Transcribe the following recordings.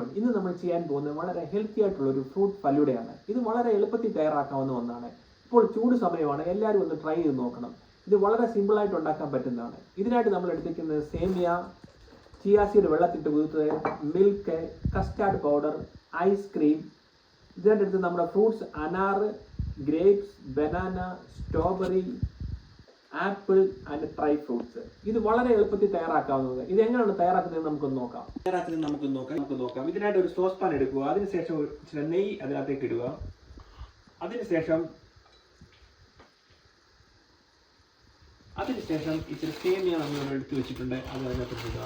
Everyone. ഇന്ന് നമ്മൾ ചെയ്യാൻ പോകുന്നത് വളരെ ഹെൽത്തി ആയിട്ടുള്ള ഒരു ഫ്രൂട്ട് ഫലൂഡയാണ്. ഇത് വളരെ എളുപ്പത്തിൽ തയ്യാറാക്കാവുന്ന ഒന്നാണ്. ഇപ്പോൾ ചൂട് സമയമാണ്, എല്ലാവരും ഒന്ന് ട്രൈ ചെയ്ത് നോക്കണം. ഇത് വളരെ സിമ്പിളായിട്ട് ഉണ്ടാക്കാൻ പറ്റുന്നതാണ്. ഇതിനായിട്ട് നമ്മൾ എടുത്തിരിക്കുന്നത് സേമിയ, ചിയാ സീഡ് വെള്ളത്തിട്ട് കുതിർത്തത്, മിൽക്ക്, കസ്റ്റാർഡ് പൗഡർ, ഐസ്ക്രീം. ഇതിനായിട്ട് എടുത്ത് നമ്മുടെ ഫ്രൂട്ട്സ് അനാർ, grapes, banana, strawberry, apple and dry fruits. ഇത് വളരെ എളുപ്പത്തിൽ തയ്യാറാക്കാവുന്നത്. ഇത് എങ്ങനെയാണ് തയ്യാറാക്കുന്നത് നമുക്ക് നോക്കാം. ഇതിനായിട്ട് ഒരു സോസ് പാൻ എടുക്കുക. അതിനുശേഷം ഇച്ചിരി നെയ്യ് അതിനകത്തേക്ക് ഇടുക. അതിനുശേഷം ഇച്ചിരി സേമിയ നമ്മൾ എടുത്ത് വെച്ചിട്ടുണ്ട്, അത് അതിനകത്തേക്ക് ഇടുക.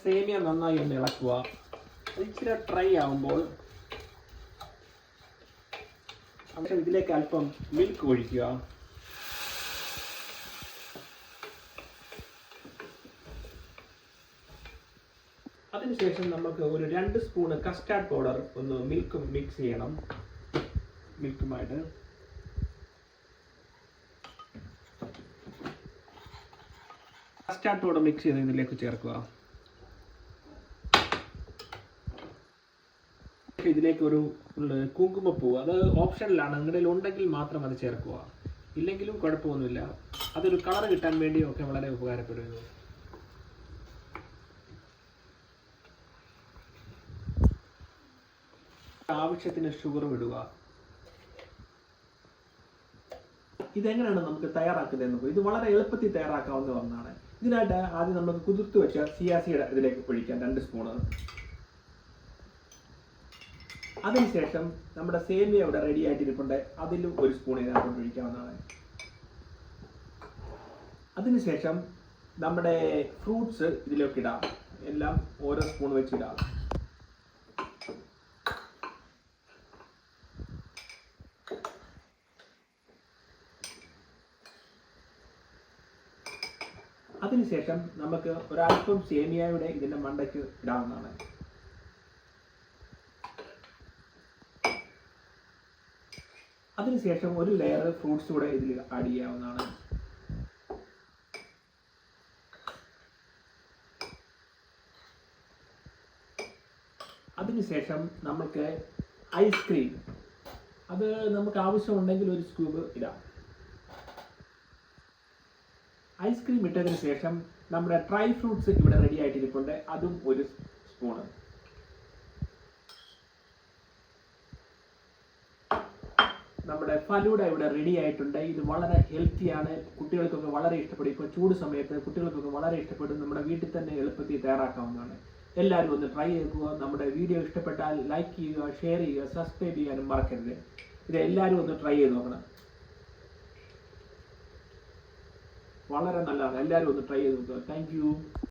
സേമിയ നന്നായി ഒന്ന് ഇളക്കുക. ഇച്ചിരി ഡ്രൈ ആകുമ്പോൾ ഇതിലേക്ക് അല്പം മിൽക്ക് ഒഴിക്കുക. അതിനുശേഷം നമുക്ക് ഒരു 2 സ്പൂണ് കസ്റ്റാർഡ് പൗഡർ ഒന്ന് മിൽക്ക് മിക്സ് ചെയ്യണം. മിൽക്കുമായിട്ട് കസ്റ്റാർഡ് പൗഡർ മിക്സ് ചെയ്ത് ഇതിലേക്ക് ചേർക്കുക. ഇതിലേക്ക് ഒരു കുങ്കുമപ്പൂ, അത് ഓപ്ഷനിലാണ്, നിങ്ങളുടെ ഉണ്ടെങ്കിൽ മാത്രം അത് ചേർക്കുക, ഇല്ലെങ്കിലും കുഴപ്പമൊന്നുമില്ല. അതൊരു കളർ കിട്ടാൻ വേണ്ടിയൊക്കെ വളരെ ഉപകാരപ്പെടുന്നു. ആവശ്യത്തിന് ഷുഗറും ഇടുക. ഇതെങ്ങനെയാണ് നമുക്ക് തയ്യാറാക്കുന്നത് നോക്കുക. ഇത് വളരെ എളുപ്പത്തിൽ തയ്യാറാക്കാവുന്ന ഒന്നാണ്. ഇതിനായിട്ട് ആദ്യം നമുക്ക് കുതിർത്ത് വെച്ച ചിയാ സീഡ് ഇതിലേക്ക് ഒഴിക്കാം, 2 സ്പൂണ്. അതിനുശേഷം നമ്മുടെ സേമിയ ഇവിടെ റെഡി ആയിട്ടിരിപ്പുണ്ട്, അതിലും 1 സ്പൂൺ ഇതിനകത്ത് ഒഴിക്കാവുന്നതാണ്. അതിനുശേഷം നമ്മുടെ ഫ്രൂട്ട്സ് ഇതിലേക്ക് ഇടാം. എല്ലാം ഓരോ സ്പൂൺ വെച്ച് ഇടാം. അതിനുശേഷം നമുക്ക് ഒരല്പം സേമിയയുടെ ഇതിന്റെ മണ്ടയ്ക്ക് ഇടാവുന്നതാണ്. അതിനുശേഷം ഒരു ലെയർ ഫ്രൂട്ട്സ് കൂടെ ഇതിൽ ആഡ് ചെയ്യാവുന്നതാണ്. അതിനുശേഷം നമുക്ക് ഐസ്ക്രീം, അത് നമുക്ക് ആവശ്യമുണ്ടെങ്കിൽ 1 സ്കൂപ്പ് ഇടാം. ഐസ്ക്രീം ഇട്ടതിന് ശേഷം നമ്മുടെ ഡ്രൈ ഫ്രൂട്ട്സ് ഇവിടെ റെഡി ആയിട്ടിരിപ്പുണ്ട്, അതും 1 സ്പൂണ്. നമ്മുടെ ഫലൂഡ ഇവിടെ റെഡി ആയിട്ടുണ്ട്. ഇത് വളരെ ഹെൽത്തിയാണ്, കുട്ടികൾക്കൊക്കെ വളരെ ഇഷ്ടപ്പെടും. ഇപ്പോൾ ചൂട് സമയത്ത് കുട്ടികൾക്കൊക്കെ വളരെ ഇഷ്ടപ്പെടും. നമ്മുടെ വീട്ടിൽ തന്നെ എളുപ്പത്തിൽ തയ്യാറാക്കാവുന്നതാണ്. എല്ലാവരും ഒന്ന് ട്രൈ ചെയ്യുക. നമ്മുടെ വീഡിയോ ഇഷ്ടപ്പെട്ടാൽ ലൈക്ക് ചെയ്യുക, ഷെയർ ചെയ്യുക, സബ്സ്ക്രൈബ് ചെയ്യാനും മറക്കരുത്. ഇത് എല്ലാവരും ഒന്ന് ട്രൈ ചെയ്ത് നോക്കണം. വളരെ നല്ലതാണ്. എല്ലാവരും ഒന്ന് ട്രൈ ചെയ്ത് നോക്കുക. Thank you.